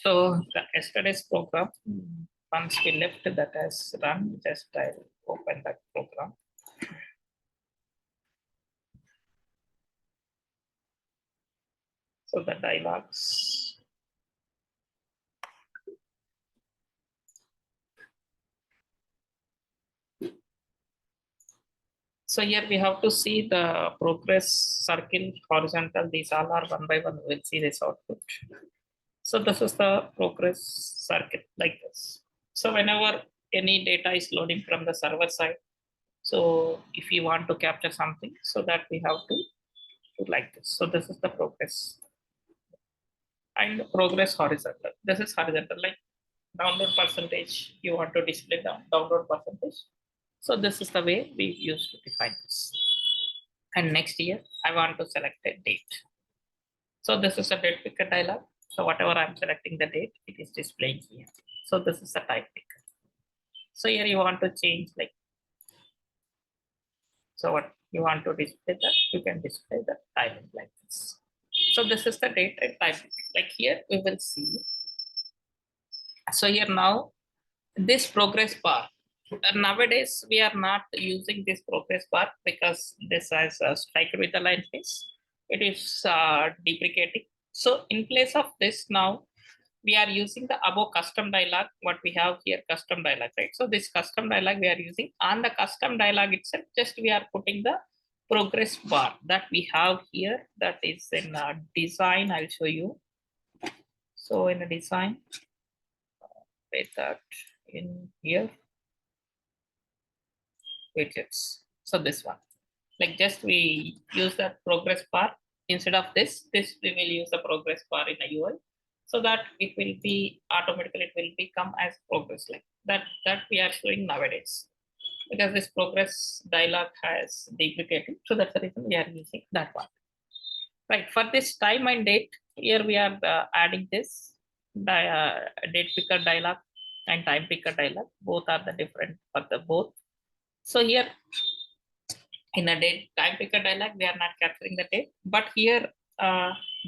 So yesterday's program, once we left that has run, just I'll open that program. So the dialogues. So here we have to see the progress circle, horizontal. These all are one by one. We'll see this output. So this is the progress circuit like this. So whenever any data is loading from the server side, so if you want to capture something, so that we have to do like this. So this is the progress and progress horizontal. This is horizontal, like download percentage. You want to display the download percentage. So this is the way we used to define this. And next year, I want to select a date. So this is a date picker dialog. So whatever I'm selecting the date, it is displaying here. So this is a type picker. So here you want to change like, so what you want to display that, you can display the timing like this. So this is the date and time. Like here we will see. So here now this progress bar. Nowadays we are not using this progress bar because this has strike with the line face. It is deprecating. So in place of this now, we are using the above custom dialog. What we have here, custom dialog, right? So this custom dialog we are using on the custom dialog itself. Just we are putting the progress bar that we have here. That is in design. I'll show you. So in the design, wait that in here. Widgets. So this one, like just we use the progress bar instead of this we will use the progress bar in a UI, so that it will be automatically, it will become as progress like that we are showing nowadays, because this progress dialog has deprecated. So that's the reason we are using that one. Right, for this time and date, here we are adding this date picker dialog and time picker dialog. Both are the different for the both. So here in a date time picker dialog, we are not capturing the date, but here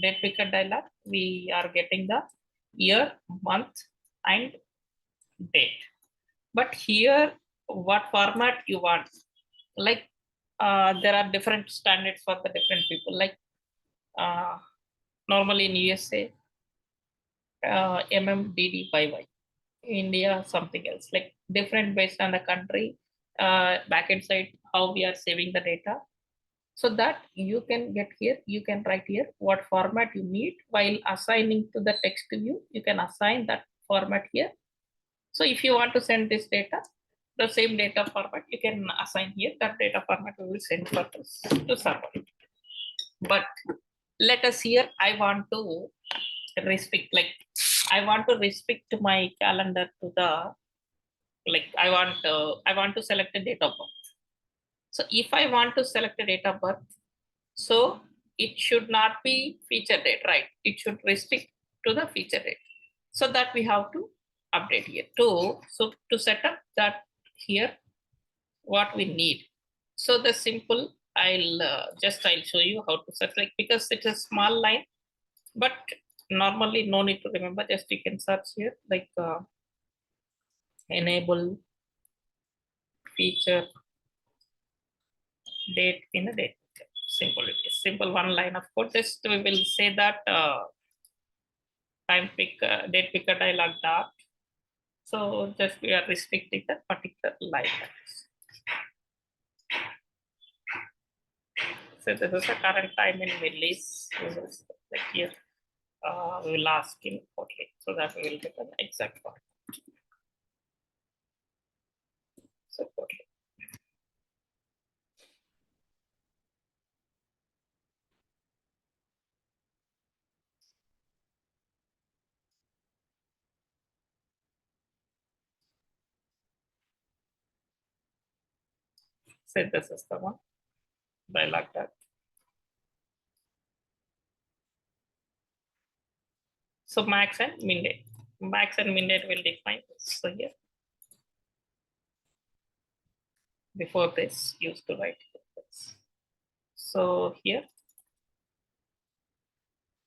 date picker dialog, we are getting the year, month, and date. But here, what format you want? Like there are different standards for the different people. Like normally in USA, MMDDYY. India, something else. Like different based on the country. Backend side, how we are saving the data. So that you can get here, you can write here what format you need while assigning to the text view. You can assign that format here. So if you want to send this data, the same data format, you can assign here. That data format we will send for this to server. But let us here, I want to restrict, like I want to restrict my calendar to the, like I want to select a date of birth. So if I want to select a date of birth, so it should not be feature date, right? It should restrict to the feature date. So that we have to update here too. So to set up that here, what we need. So the simple, I'll show you how to search, like because it's a small line, but normally no need to remember. Just you can search here like enable feature date in a date. Simple, it is simple one line of code. Just we will say that time pick date picker dialog dot. So just we are restricting that particular line. So this is the current time in millis. Like here, we will ask him, okay, so that we will get an exact one. So okay. So this is the one. Dialog that. So max and min date. Max and min date will define this. So here. Before this, used to write this. So here,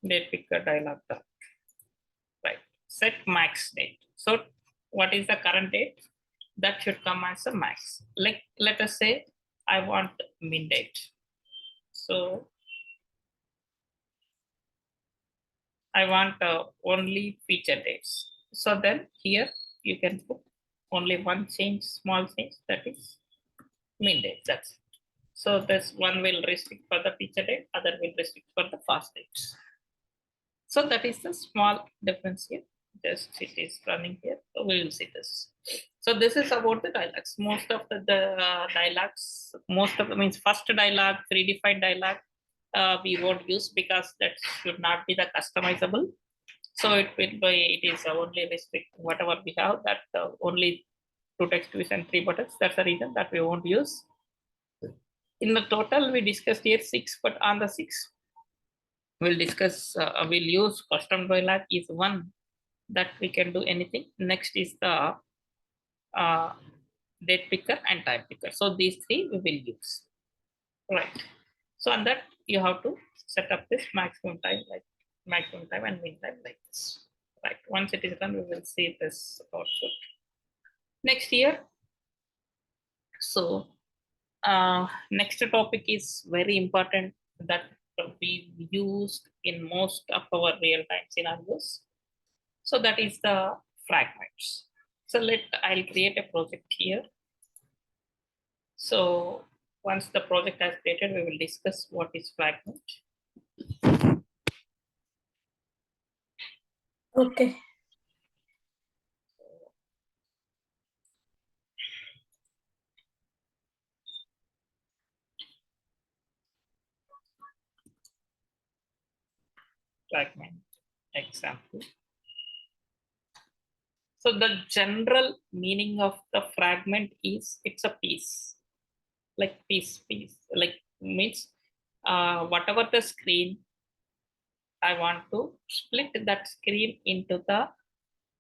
date picker dialog dot. Right. set max date. So what is the current date? That should come as a max. Like let us say I want min date. So I want only feature dates. So then here you can put only one change, small change, that is min date. That's it. So this one will restrict for the feature date, other will restrict for the fast dates. So that is the small difference here. Just it is running here. So we will see this. So this is about the dialogues. Most of the dialogues, most of the means first dialogue, predefined dialogue, we won't use because that should not be the customizable. So it will be, it is only restrict whatever we have, that only two text views and three buttons. That's the reason that we won't use. In the total, we discussed here 6, but on the 6, we'll discuss, we'll use custom dialog is one that we can do anything. Next is the date picker and time picker. So these three we will use, right? So on that, you have to set up this maximum time, like maximum time and min time like this, right? Once it is done, we will see this output next year. So next topic is very important that we used in most of our real-time scenarios. So that is the fragments. So I'll create a project here. So once the project has created, we will discuss what is fragment. Okay. Fragment example. So the general meaning of the fragment is it's a piece, like piece, like means whatever the screen, I want to split that screen into the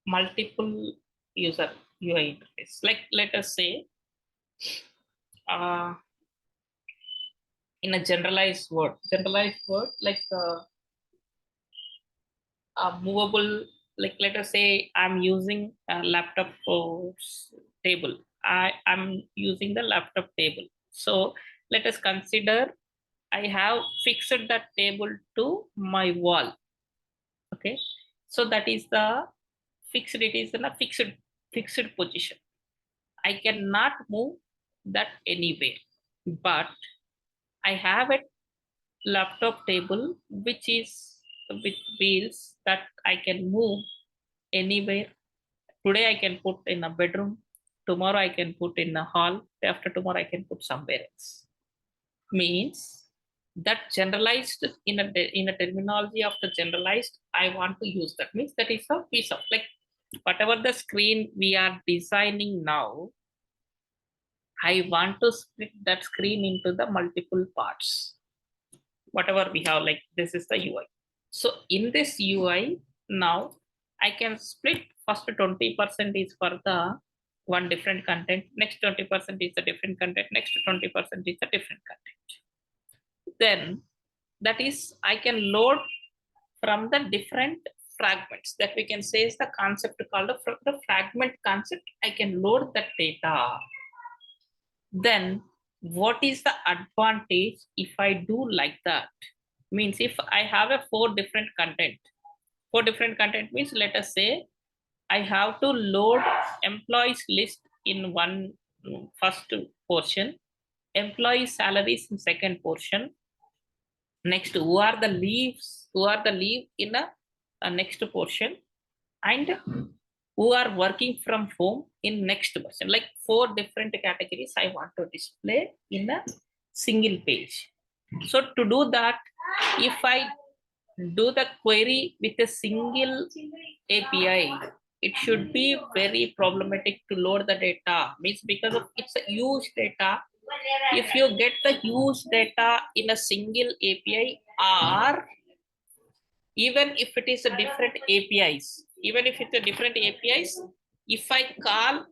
multiple user UI interface. Like let us say uh, in a generalized word like movable, like let us say I'm using a laptop table. I'm using the laptop table. So let us consider I have fixed that table to my wall. Okay, so that is the fixed, it is in a fixed position. I cannot move that anywhere, but I have a laptop table which is with wheels that I can move anywhere. Today I can put in a bedroom, tomorrow I can put in a hall, after tomorrow I can put somewhere else. Means that generalized in a terminology of the generalized, I want to use that. Means that is a piece of, like whatever the screen we are designing now, I want to split that screen into the multiple parts. Whatever we have, like this is the UI. So in this UI, now I can split first 20% is for the one different content, next 20% is a different content, next 20% is a different content. Then that is, I can load from the different fragments that we can say is the concept called the fragment concept. I can load the data. Then what is the advantage if I do like that? Means if I have a four different content means, let us say I have to load employees list in one first portion, employee salaries in second portion, next who are the leave in a next portion, and who are working from home in next portion. Like four different categories I want to display in a single page. So to do that, if I do the query with a single API, it should be very problematic to load the data. Means because of it's a huge data. If you get the huge data in a single API, or even if it is a different APIs, even if it's a different APIs, if I call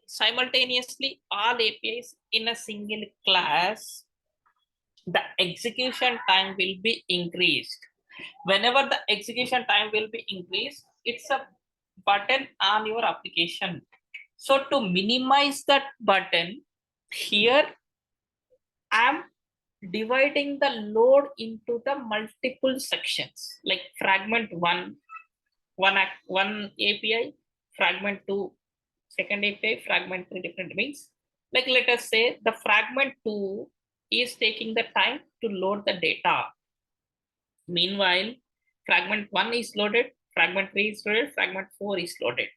simultaneously all APIs in a single class, the execution time will be increased. Whenever the execution time will be increased, it's a button on your application. So to minimize that button, here I'm dividing the load into the multiple sections, like fragment one API, fragment two, second API, fragment three, different means. Like let us say the fragment two is taking the time to load the data. Meanwhile, fragment one is loaded, fragment three is loaded, fragment four is loaded.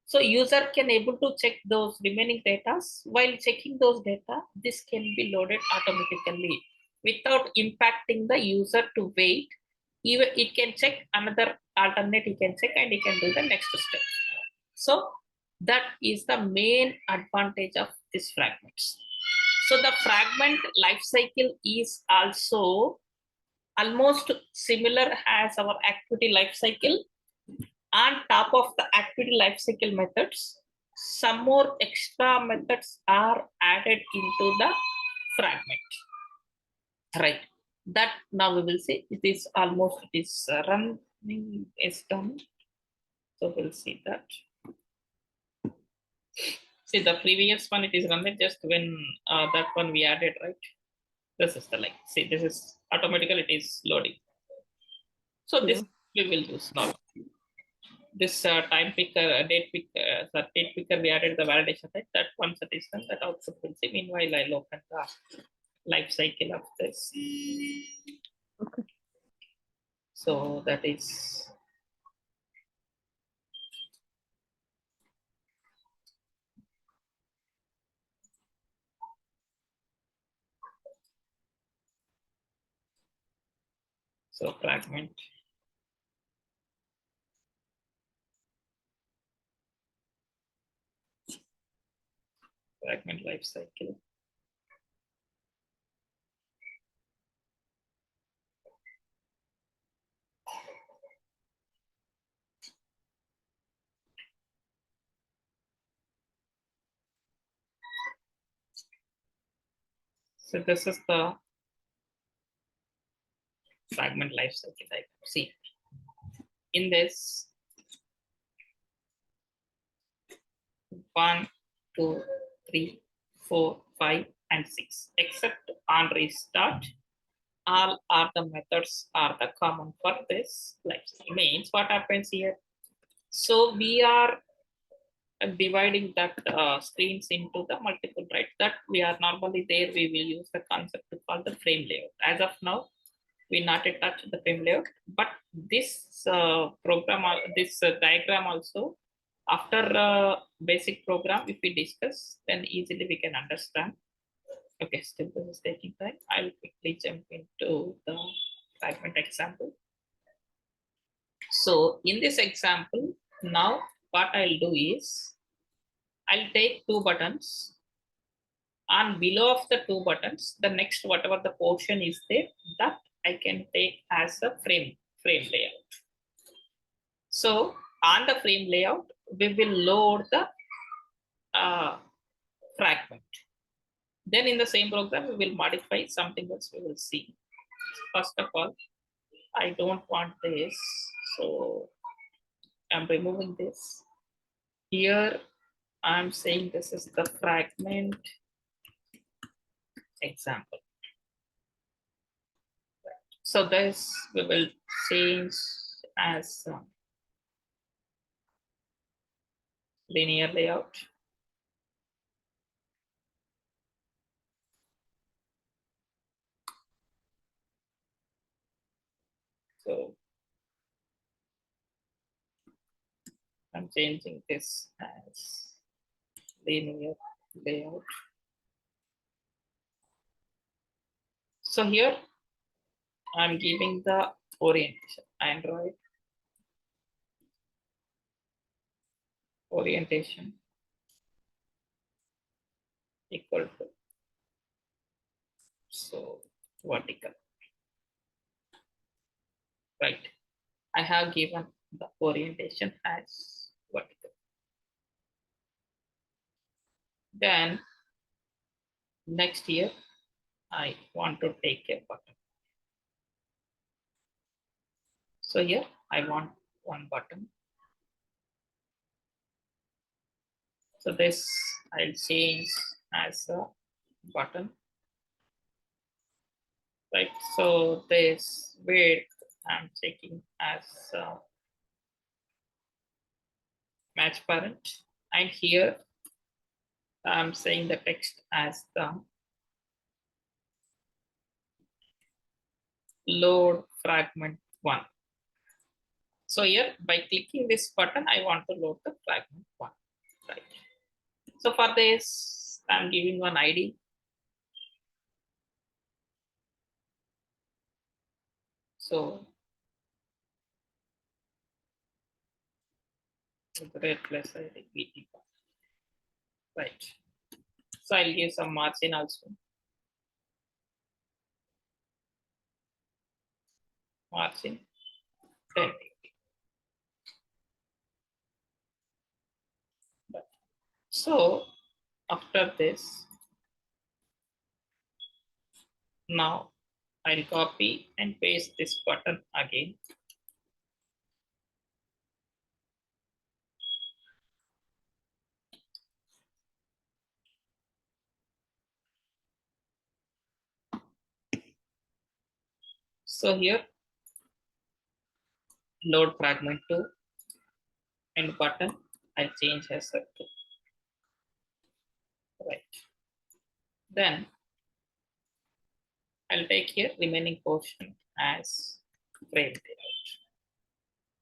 So user can able to check those remaining data. While checking those data, this can be loaded automatically without impacting the user to wait. Even it can check another alternate, he can check and he can do the next step. So that is the main advantage of these fragments. So the fragment lifecycle is also almost similar as our activity lifecycle. On top of the activity lifecycle methods, some more extra methods are added into the fragment. Right. That now we will see. It is almost it is running is done. So we'll see that. See the previous one it is running just when that one we added, right? This is the like. See this is automatically it is loading. So this we will use now. This time picker, date picker, we added the validation, right? That once it is done, that output will see. Meanwhile, I'll open the life cycle of this. Okay. So that is so fragment. Fragment life cycle. So this is the fragment life cycle type. See, in this 1, 2, 3, 4, 5, and 6, except on restart, all are the methods are the common for this life cycle. Means what happens here? So we are dividing that screens into the multiple, right? That we are normally there, we will use the concept to call the frame layout. As of now, we not yet touch the frame layout, but this program, this diagram also, after basic program, if we discuss, then easily we can understand. Okay, still this is taking time. I'll quickly jump into the fragment example. So in this example, now what I'll do is, I'll take two buttons, and below of the two buttons, the next whatever the portion is there, that I can take as a frame layout. So on the frame layout, we will load the fragment. Then in the same program, we will modify something else we will see. First of all, I don't want this, so I'm removing this. Here, I'm saying this is the fragment example. So this we will change as linear layout. So I'm changing this as linear layout. So here I'm giving the orientation, Android orientation equal to, so vertical, right? I have given the orientation as vertical. Then next year, I want to take a button. So here I want one button. So this I'll change as a button, right? So this width I'm checking as match parent, and here I'm saying the text as the load fragment 1. So here by clicking this button, I want to load the fragment 1, right? So for this, I'm giving one ID. So red plus ID, BT, right? So I'll give some margin also. Margin 10. Right. So after this, now I'll copy and paste this button again. So here load fragment 2 and button I'll change as a 2, right? Then I'll take here remaining portion as frame layout.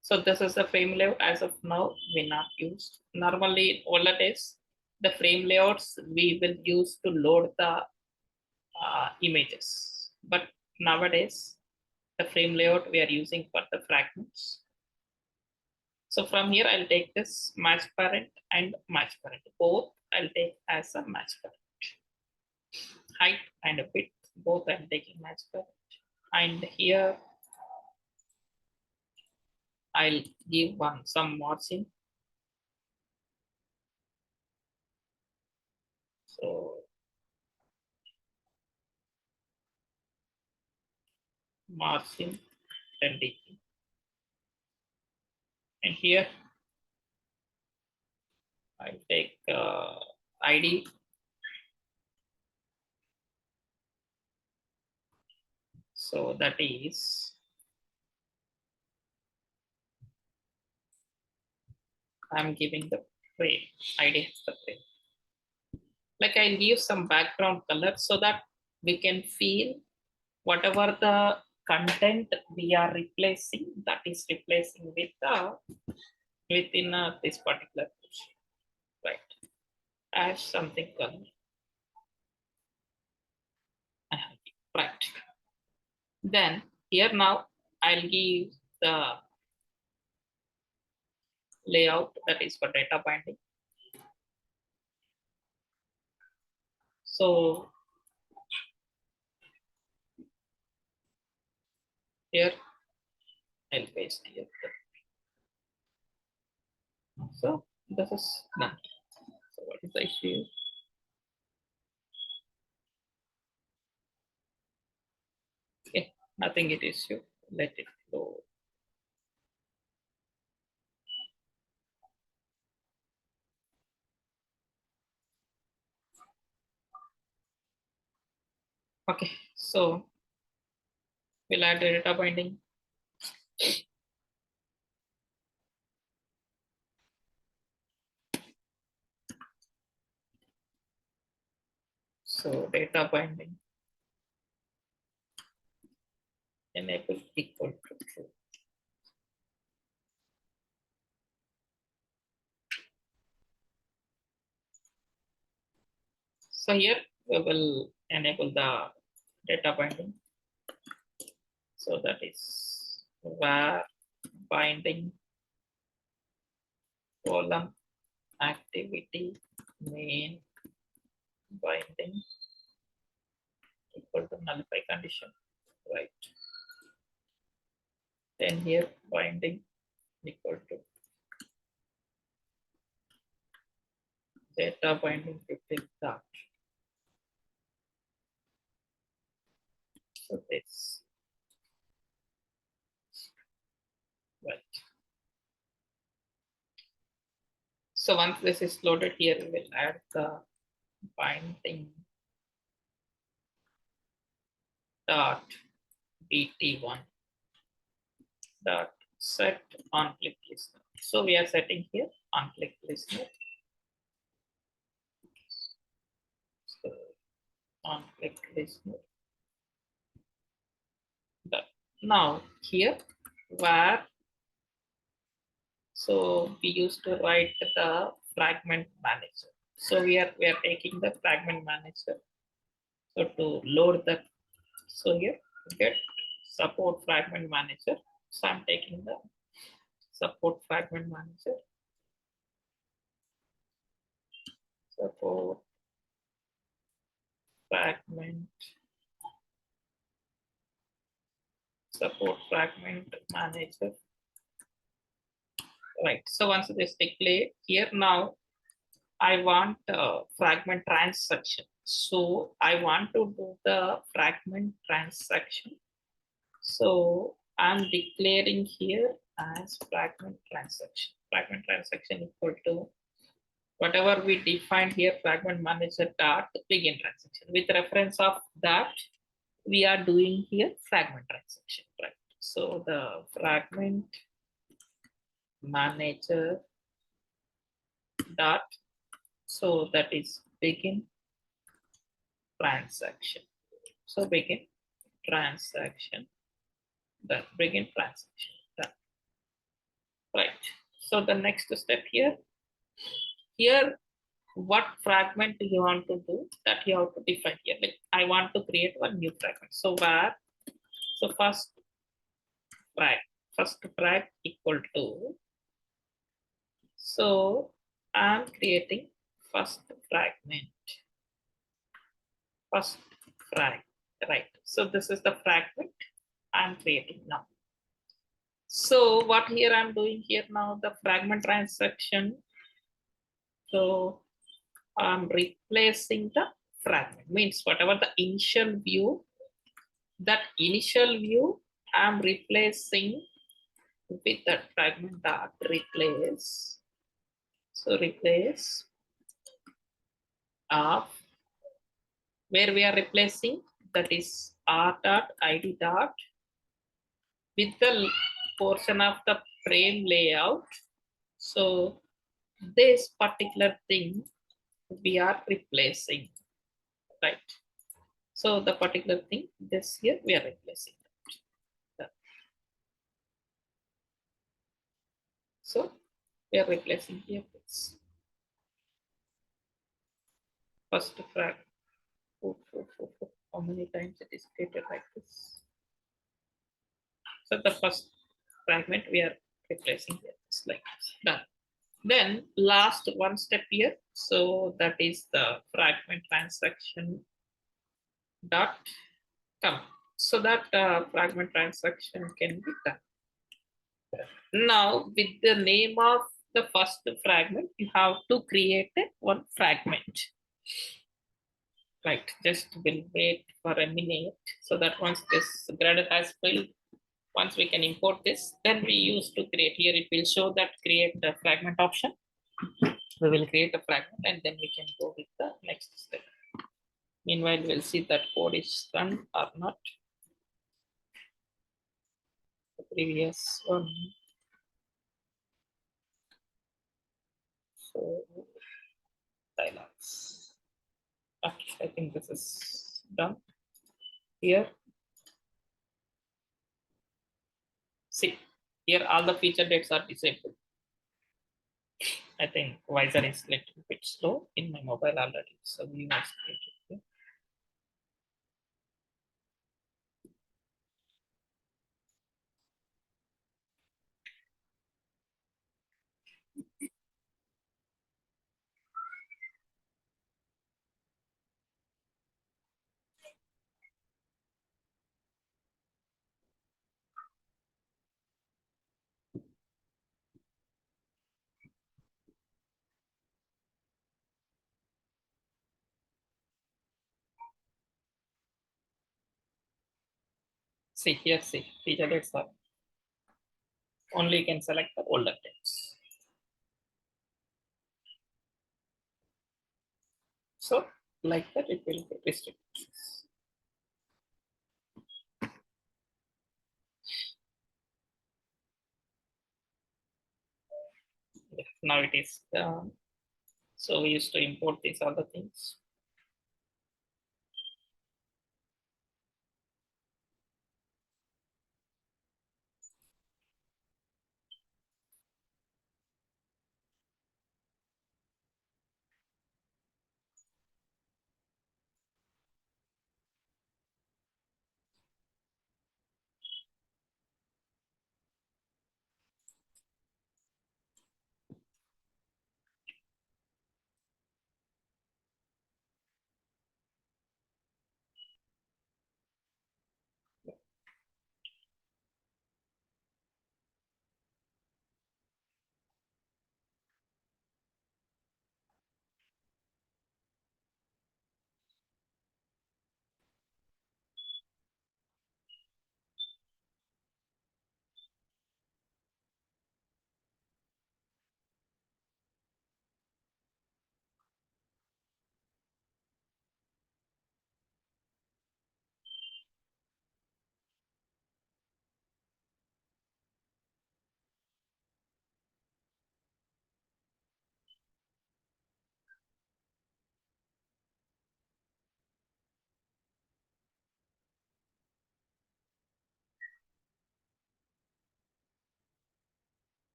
So this is the frame layout as of now we not used. Normally all it is the frame layouts we will use to load the images. But nowadays the frame layout we are using for the fragments. So from here I'll take this match parent and match parent. Both I'll take as a match parent. Height and a width, both I'm taking match parent. And here I'll give one some margin. So margin 10 dp. And here I'll take ID. So that is I'm giving the frame ID as the frame. Like I'll give some background color so that we can feel whatever the content we are replacing, that is replacing with the within this particular page, right? Add something color, right? Then here now I'll give the layout that is for data binding. So here I'll paste here. So this is done. So what is the issue? Okay, nothing it issue. Let it go. Okay, so we'll add the data binding. So data binding enable equal to true. So here we will enable the data binding. So that is var binding column activity main binding equal to nullify condition, right? Then here binding equal to data binding to click that. So this, right? So once this is loaded here, we will add the binding dot bt1 dot set on click listener. So we are setting here on click listener. So on click listener. Done. Now here where, so we used to write the fragment manager. So we are taking the fragment manager. So to load that, so here get support fragment manager. So I'm taking the support fragment manager. Support fragment manager. Right. So once it is declared here, now I want fragment transaction. So I want to do the fragment transaction. So I'm declaring here as fragment transaction. Fragment transaction equal to whatever we defined here, fragment manager dot begin transaction. With reference of that, we are doing here fragment transaction, right? So the fragment manager dot, so that is begin transaction. So begin transaction, that begin transaction, that. Right. So the next step here, what fragment you want to do, that you have to define here. Like I want to create one new fragment. So where, so first frag equal to, so I'm creating first fragment, first frag, right? So this is the fragment I'm creating now. So what here I'm doing here now, the fragment transaction. So I'm replacing the fragment, means whatever the initial view, that initial view I'm replacing with that fragment dot replace. So replace of, where we are replacing, that is r dot id dot with the portion of the frame layout. So this particular thing we are replacing, right? So the particular thing, this here we are replacing. So we are replacing here this first frag. How many times it is stated like this? So the first fragment we are replacing here. It's like this. Done. Then last one step here. So that is the fragment transaction dot come. So that fragment transaction can be done. Now with the name of the first fragment, you have to create one fragment. Right, just will wait for a minute so that once this gradle has filled, once we can import this, then we use to create here. It will show that create the fragment option. We will create a fragment and then we can go with the next step. Meanwhile, we'll see that code is run or not. The previous one. So dialogues. Okay, I think this is done. Here, see, here all the feature dates are disabled. I think Visor is a little bit slow in my mobile already. So we must create it. See here, see feature dates are only you can select the older dates. like that, it will be restricted. Yeah, now it is so we used to import these other things.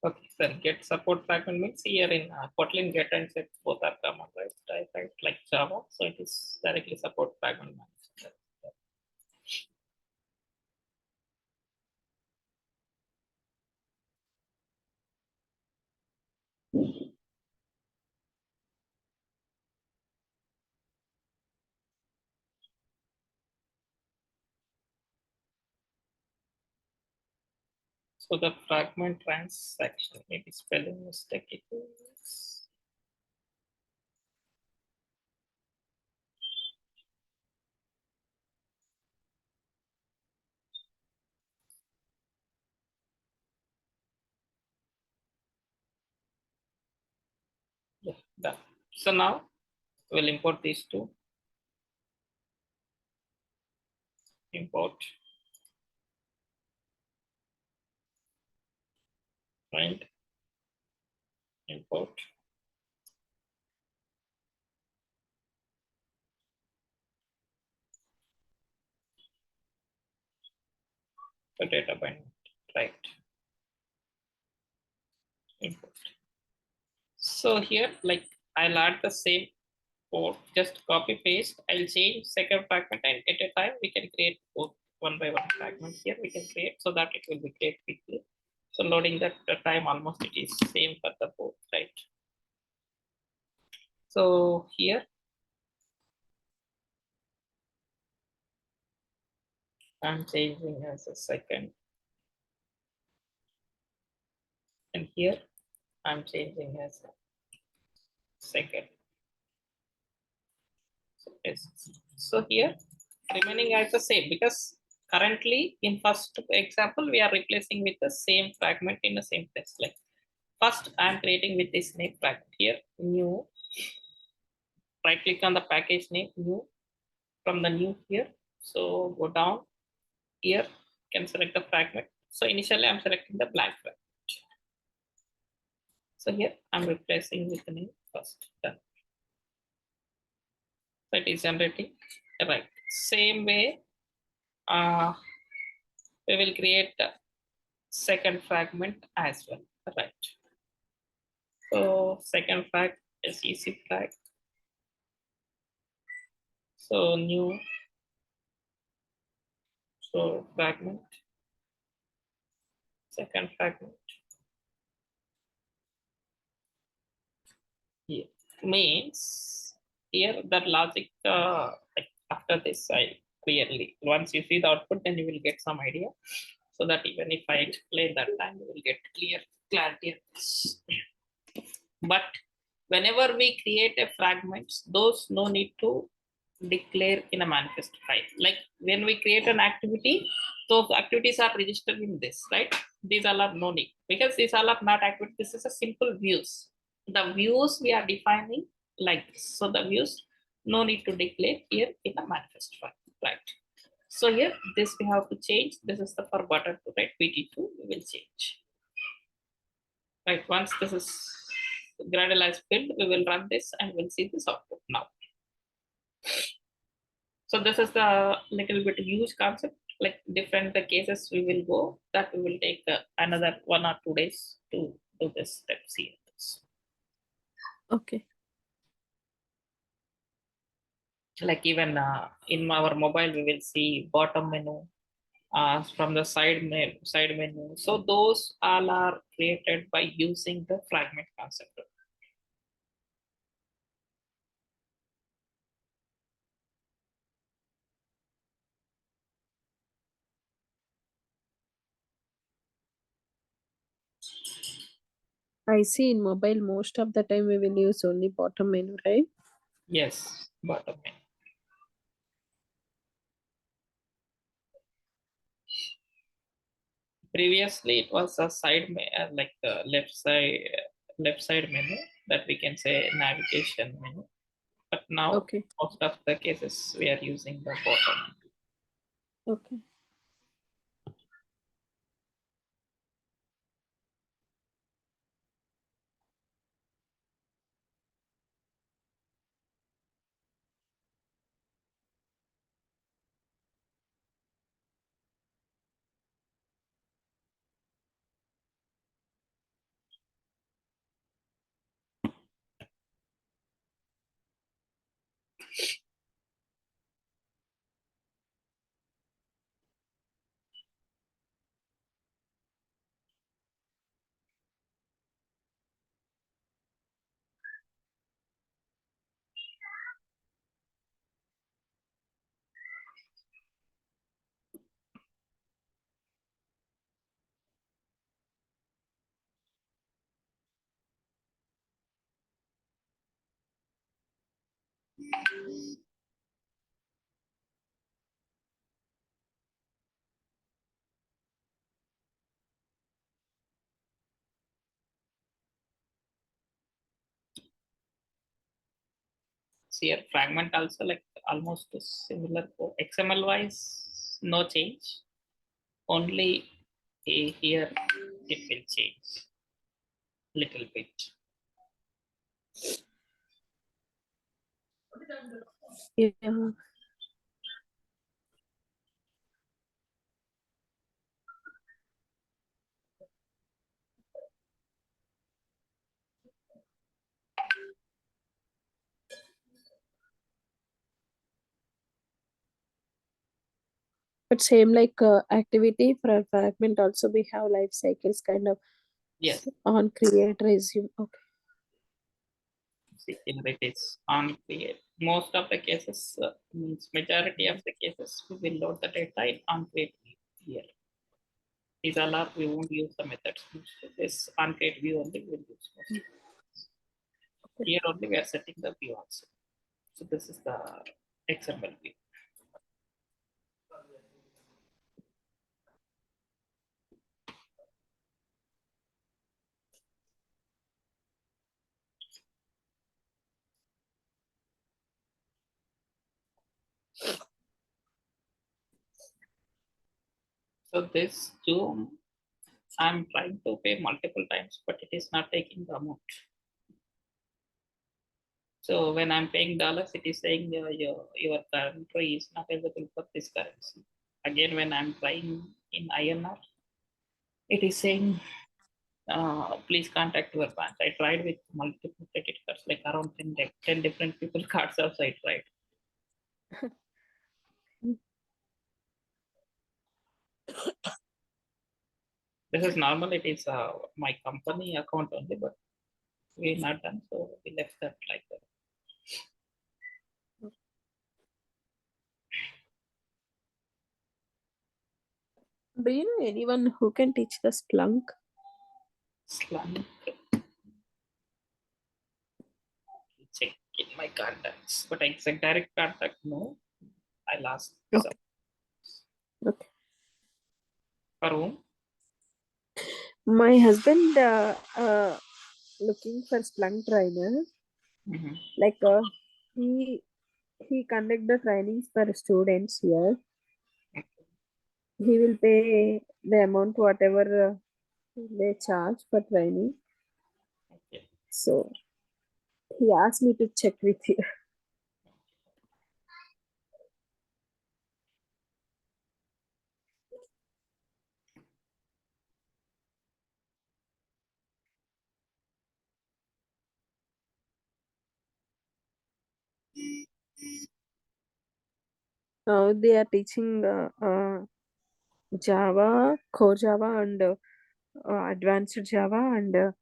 Okay, so get support fragment means here in Kotlin get and set both are common, right? I write like Java, so it is directly support fragment manager. So the fragment transaction, maybe spelling mistake it is. Yeah, done. So now we'll import these two. Import and import the data bind, right? Import. So here, like I'll add the same code, just copy paste. I'll change second fragment, and at a time we can create both one by one fragments. Here we can create so that it will be created quickly. So loading that time almost it is same for the both, right? So here I'm changing as a second, and here I'm changing as a second. Yes. So here remaining as the same, because currently in first example we are replacing with the same fragment in the same place. Like first I'm creating with this name fragment. Here new, right click on the package name, new, from the new here. So go down here, can select the fragment. So initially I'm selecting the blank fragment. So here I'm replacing with the name first. Done. So it is generating, right? Same way we will create the second fragment as well, right? So second flag is easy flag. So new, so fragment, second fragment. Here means here that logic, like after this I clearly, once you see the output, then you will get some idea. So that even if I explain that time, you will get clarity of this. But whenever we create a fragments, those no need to declare in a manifest file. Like when we create an activity, So the activities are registered in this, right? These all are no need because these all are not activities. This is a simple views. The views we are defining like this. So the views no need to declare here in the manifest file, right? So here this we have to change. This is the for button to write PT2 we will change. Right, once this is gradalized filled, we will run this and we'll see this output now. So this is the little bit huge concept, like different the cases we will go that we will take another 1 or 2 days to do this steps here. Okay. Like even in our mobile, we will see bottom menu from the side menu. So those all are created by using the fragment concept. I see in mobile most of the time we will use only bottom menu, right? Yes, bottom menu. Previously it was a like left side menu that we can say navigation menu, but now Okay. most of the cases we are using the bottom. Okay. So here fragment also like almost similar for XML wise, no change. Only here it will change little bit. Yeah. But same like activity for fragment also we have life cycles kind of Yes, on create resume. Okay. see here it is on create. Most of the cases means majority of the cases we will load the data in on create here. These all are we won't use the methods. This on create view only we will use mostly. Here only we are setting the view also. So this is the XML view. So this Zoom, I'm trying to pay multiple times, but it is not taking the amount. So when I'm paying dollars, it is saying your country is not eligible for this currency. Again, when I'm trying in INR, it is saying please contact your bank. I tried with multiple credit cards, like around 10 different people cards also I tried. This is normal. It is my company account only, but we're not done, so we left that like that. Do you know anyone who can teach the Splunk? Slang. Check in my contacts, but exact direct contact no. I lost. So Okay. Okay. For whom? My husband looking for Splunk trainer. Mhm. Like he conduct the trainings for students here. He will pay the amount whatever they charge for training. Okay. So he asked me to check with you. Now they are teaching Java, core Java, and advanced Java, and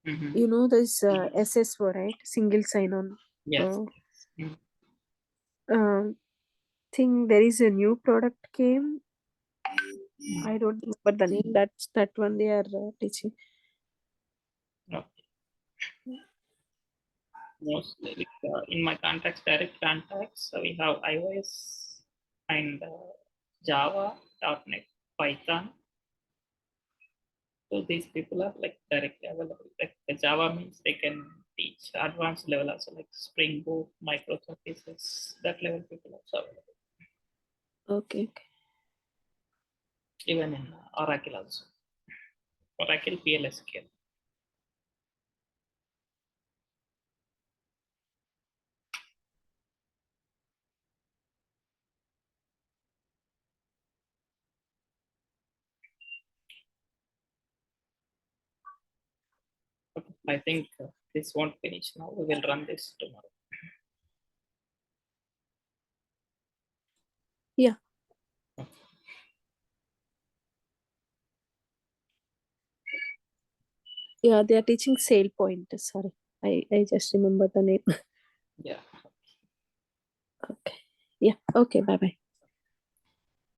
Mhm. you know this SSO, right? Single sign-on. Yes. Uh, Mhm. um, think there is a new product came. I don't remember the name. That's that one they are teaching. Okay. Mostly in my contacts, direct contacts, so we have iOS and Java, .NET, Python. So these people are like directly available. Like the Java means they can teach advanced level also, like Spring Boot, microservices. That level people also available. Okay, okay. Even in Oracle also. Oracle PLSQL. Okay. I think this won't finish now. We will run this tomorrow. Yeah, yeah. They are teaching Sail Point. Sorry, I just remember the name. Yeah. Okay. Yeah. Okay. Bye bye.